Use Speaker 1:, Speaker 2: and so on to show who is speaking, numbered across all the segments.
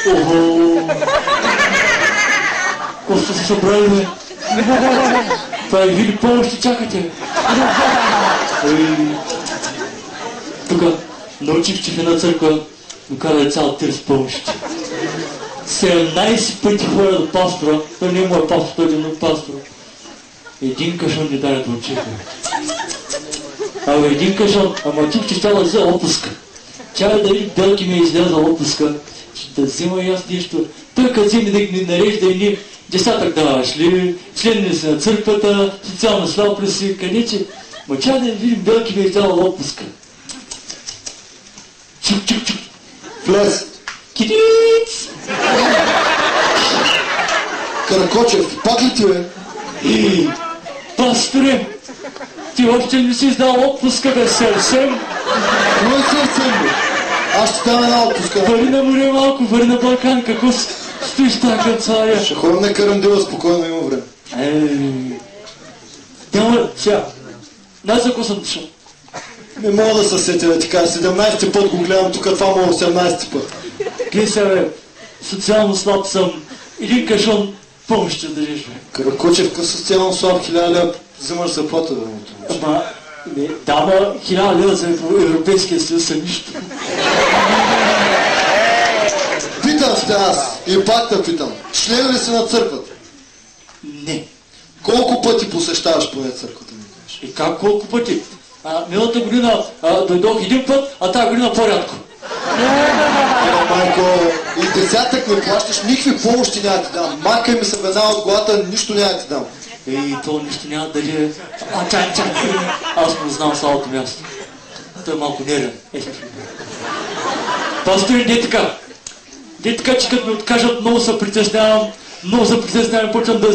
Speaker 1: Охо! Какво сте се събрали, бе? Това е вили помощи, чакате. Тук научих, че в една църква докара цял тир с помощи. 17 пъти ходя до пастора, той не е мой пастор, той е друг пастор. Един кашон не даде да учиха. Абе, един кашон, ама чух, че ще да взема отпуска. Чакай дали Белки ми е изляза отпуска, да взема и аз нещо. Той като вземе да ни нарежда едни десятък даваш ли, членни си на църквата, социална слава си, къдече. Ма чакай да видим Белки ми е изляза отпуска. Чук.
Speaker 2: Влез.
Speaker 1: Китиц!
Speaker 2: Каракочев, пак ли ти, бе?
Speaker 1: Пасторе, ти още не си издал отпуска, бе, съвсем.
Speaker 2: Кой съвсем, бе? Аз ще дам една отпуска.
Speaker 1: Вари на море малко, вари на Балкан, какво стоиш тази канцария?
Speaker 2: Ще ходим на Карандила, спокойно има време.
Speaker 1: Няма, сега, знаеш за какво съм дошъл?
Speaker 2: Не мога да се сетя, да ти кажа. 17-ти път го гледам тук, това мога 18-ти път.
Speaker 1: Гледай сега, бе, социално слаб съм, един кашон помощ да държиш, бе.
Speaker 2: Каракочев, къс социално слаб, 1000 лева взимаш заплата, бе.
Speaker 1: Ама, не, дава 1000 лева за Европейския съюз са нищо.
Speaker 2: Питам сте аз, и пак те питам. Член ли си на църквата?
Speaker 1: Не.
Speaker 2: Колко пъти посещаваш поне църквата, ми кажеш?
Speaker 1: И как колко пъти? Миналата година дойдох един път, а тази година по-рядко.
Speaker 2: Майко, и десятък ми плащаш, никакви помощи няма ти дам. Макай ми се веднага от главата, нищо няма ти дам.
Speaker 1: То нищо няма да даде. Чакай. Аз му знам слабото място. Той е малко нервен. Пастори, де така? Де така, че като ми откажат, много се притеснявам. Почвам да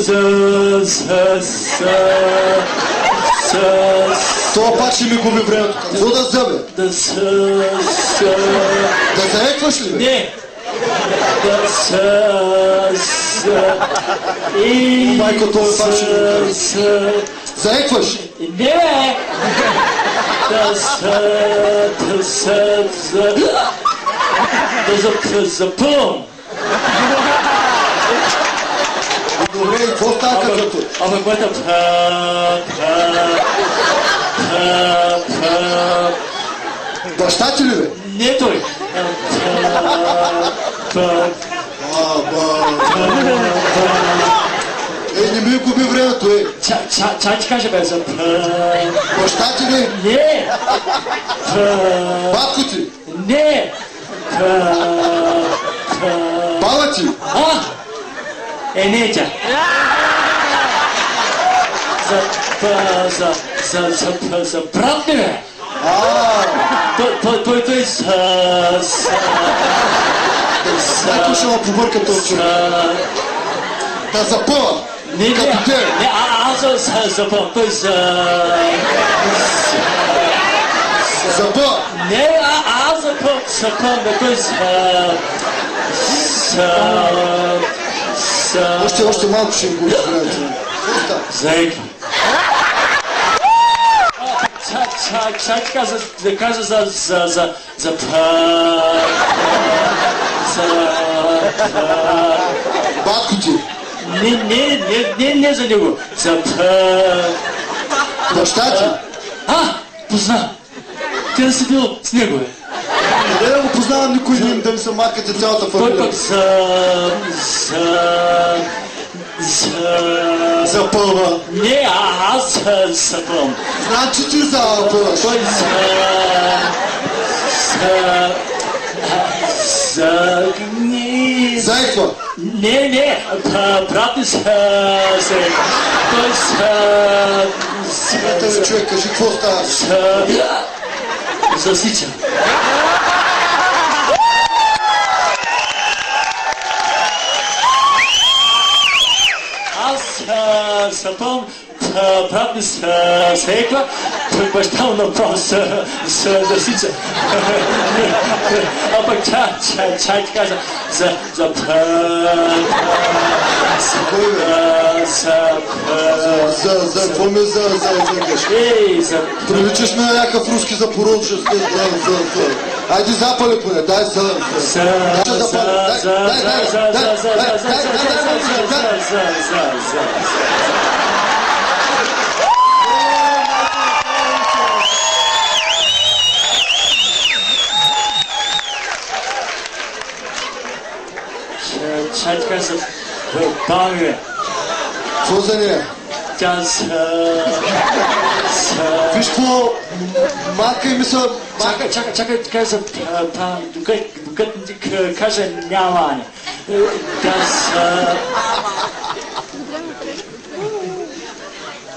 Speaker 2: Това пак ще ми губи времето. Какво да зъбе?
Speaker 1: Да
Speaker 2: заекваш ли, бе?
Speaker 1: Не!
Speaker 2: Майко, това пак ще ми кажа. Заекваш?
Speaker 1: Не! Да запълвам!
Speaker 2: Добре, и какво става като?
Speaker 1: Ама което...
Speaker 2: Баща ти ли, бе?
Speaker 1: Не той!
Speaker 2: Не ми губи времето,
Speaker 1: Чай ти кажа, бе, за...
Speaker 2: Баща ти ли?
Speaker 1: Не!
Speaker 2: Батко ти?
Speaker 1: Не!
Speaker 2: Баба ти?
Speaker 1: Не тя. За брат ми, бе. Той
Speaker 2: Ето ще ме побърка този човек. Да запъва. Като те.
Speaker 1: Не, аз запъвам. Той
Speaker 2: Запъва.
Speaker 1: Не, аз запъвам, бе. Той
Speaker 2: Още малко ще им го избирате.
Speaker 1: Заеква. Чак да кажа за
Speaker 2: Батко ти.
Speaker 1: Не за него. За
Speaker 2: Баща ти.
Speaker 1: Позна. Ти да си бил с него, бе.
Speaker 2: Не да го познавам никой ним, да ми се маркате цялата фамилия.
Speaker 1: Той пък
Speaker 2: запълва.
Speaker 1: Не, аз запълвам.
Speaker 2: Знам, че ти запълваш.
Speaker 1: Той
Speaker 2: заеква.
Speaker 1: Не, брат ми заеква. Той
Speaker 2: Приятел човек, кажи какво става?
Speaker 1: засича. Аз запълвам, брат ми заеква, Пък баща му направо се засича. А пък чай ти каза за
Speaker 2: Приличаш на някакъв руски запорожец. Айде запали поне, дай
Speaker 1: Чай ти каза, баби,
Speaker 2: какво за нея?
Speaker 1: тя
Speaker 2: Виж по марка и мисъл...
Speaker 1: Чакай, ти каза, докато ти кажа няма, Аня. Тя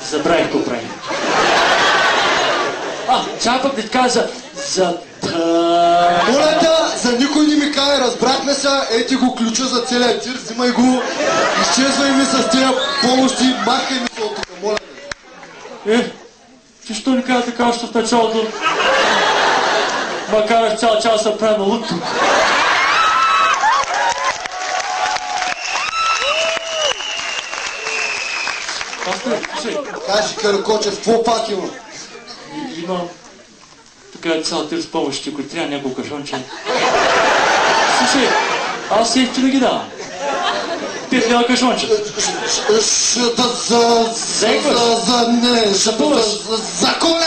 Speaker 1: забравих какво прави. Чакай пък да ти каза за...
Speaker 2: Моля те, за никой не ми кай, разбрахме се, ети го ключа за целия тир, взимай го, изчезвай ми с тия помощи, махай ми се от тук, моля те.
Speaker 1: Ти що ни каза така още в началото? Макар цял час да правя на луто.
Speaker 2: Кажи, Каракочев, какво пак има?
Speaker 1: Има така цял тир с помощи, които трябва няколко кашонче. Слушай, аз си ще да ги давам. 5 кашонче.
Speaker 2: За коля!